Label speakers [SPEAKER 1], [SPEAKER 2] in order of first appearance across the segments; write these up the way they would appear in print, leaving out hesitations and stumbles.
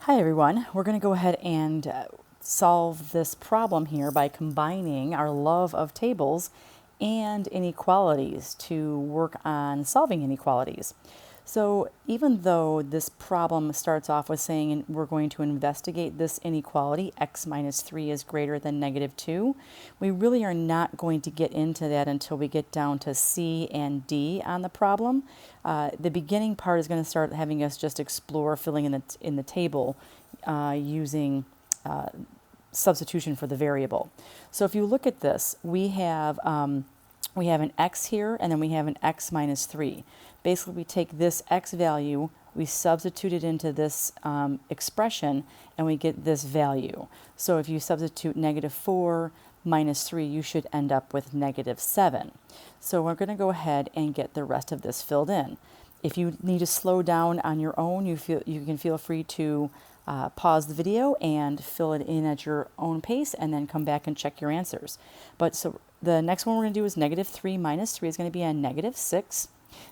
[SPEAKER 1] Hi everyone, we're going to go ahead and solve this problem here by combining our love of tables and inequalities to work on solving inequalities. So even though this problem starts off with saying we're going to investigate this inequality, x minus 3 is greater than negative 2, we really are not going to get into that until we get down to C and D on the problem. The beginning part is going to start having us just explore filling in the table using substitution for the variable. So if you look at this, we have an x here, and then we have an x minus 3. Basically, we take this x value, we substitute it into this expression, and we get this value. So if you substitute negative 4 minus 3, you should end up with negative 7. So we're going to go ahead and get the rest of this filled in. If you need to slow down on your own, you can feel free to pause the video and fill it in at your own pace and then come back and check your answers. But so the next one we're going to do is negative 3 minus 3 is going to be a negative 6.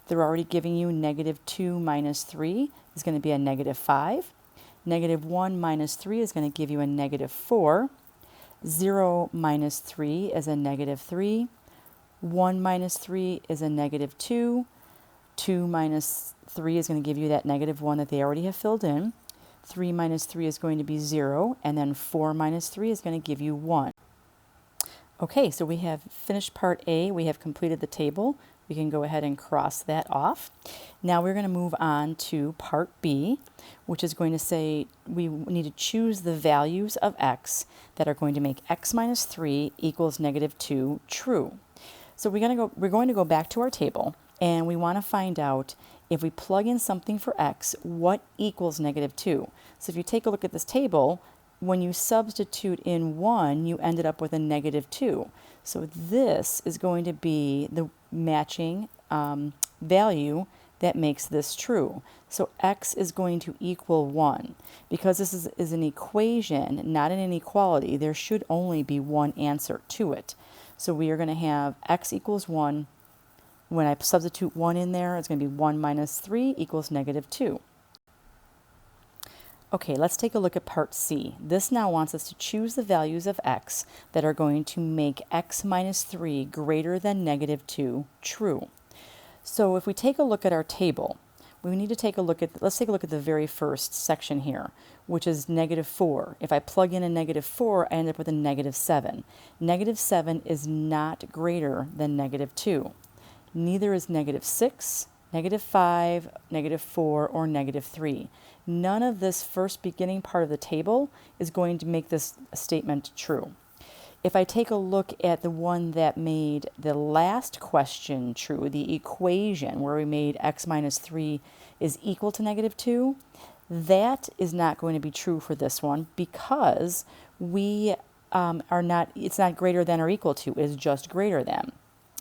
[SPEAKER 1] They're already giving you negative 2 minus 3 is going to be a negative 5. Negative 1 minus 3 is going to give you a negative 4. 0 minus 3 is a negative 3. 1 minus 3 is a negative 2. 2 minus 3 is going to give you that negative 1 that they already have filled in. 3 minus 3 is going to be 0, and then 4 minus 3 is going to give you 1. Okay, so we have finished part A. We have completed the table. We can go ahead and cross that off. Now we're going to move on to part B, which is going to say we need to choose the values of x that are going to make x minus 3 equals negative 2 true. So we're going to go back to our table, and we want to find out if we plug in something for x, what equals negative 2? So if you take a look at this table, when you substitute in 1, you ended up with a negative 2. So this is going to be the matching value that makes this true. So x is going to equal 1. Because this is an equation, not an inequality, there should only be one answer to it. So we are going to have x equals 1. When I substitute 1 in there, it's going to be 1 minus 3 equals negative 2. Okay, let's take a look at part C. This now wants us to choose the values of x that are going to make x minus 3 greater than negative 2 true. So if we take a look at our table, we need to take a look at, let's take a look at the very first section here, which is negative 4. If I plug in a negative 4, I end up with a negative 7. Negative 7 is not greater than negative 2. Neither is negative 6, negative 5, negative 4, or negative 3. None of this first beginning part of the table is going to make this statement true. If I take a look at the one that made the last question true, the equation where we made x minus 3 is equal to negative 2, that is not going to be true for this one because it's not greater than or equal to, it's just greater than.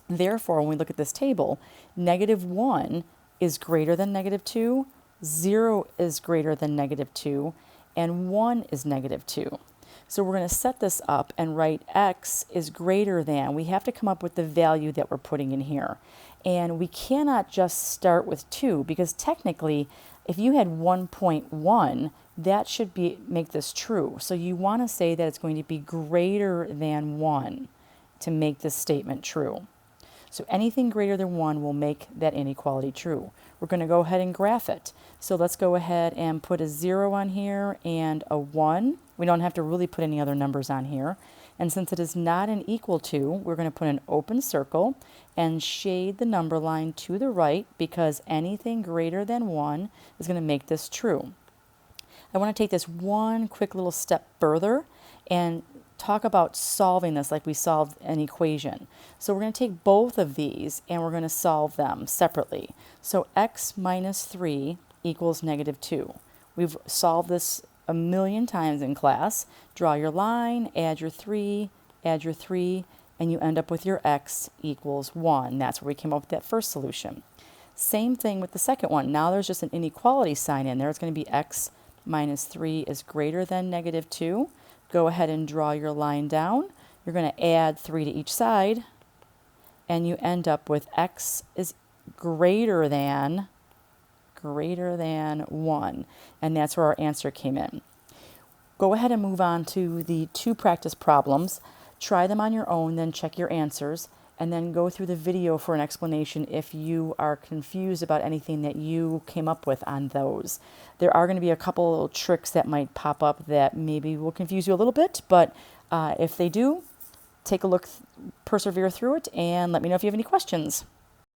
[SPEAKER 1] Therefore, when we look at this table, negative 1 is greater than negative 2, 0 is greater than negative 2, and 1 is negative 2. So we're going to set this up and write x is greater than. We have to come up with the value that we're putting in here. And we cannot just start with 2 because technically, if you had 1.1, that should make this true. So you want to say that it's going to be greater than 1 to make this statement true. So anything greater than 1 will make that inequality true. We're going to go ahead and graph it. So let's go ahead and put a 0 on here and a 1. We don't have to really put any other numbers on here. And since it is not an equal to, we're going to put an open circle and shade the number line to the right because anything greater than 1 is going to make this true. I want to take this one quick little step further and talk about solving this like we solved an equation. So we're going to take both of these and we're going to solve them separately. So x minus 3 equals negative 2. We've solved this a million times in class. Draw your line, add your 3, and you end up with your x equals 1. That's where we came up with that first solution. Same thing with the second one. Now there's just an inequality sign in there. It's going to be x minus 3 is greater than negative 2. Go ahead and draw your line down. You're going to add 3 to each side, and you end up with x is greater than greater than 1. And that's where our answer came in. Go ahead and move on to the 2 practice problems. Try them on your own, then check your answers, and then go through the video for an explanation if you are confused about anything that you came up with on those. There are going to be a couple tricks that might pop up that maybe will confuse you a little bit, but if they do, take a look, persevere through it, and let me know if you have any questions.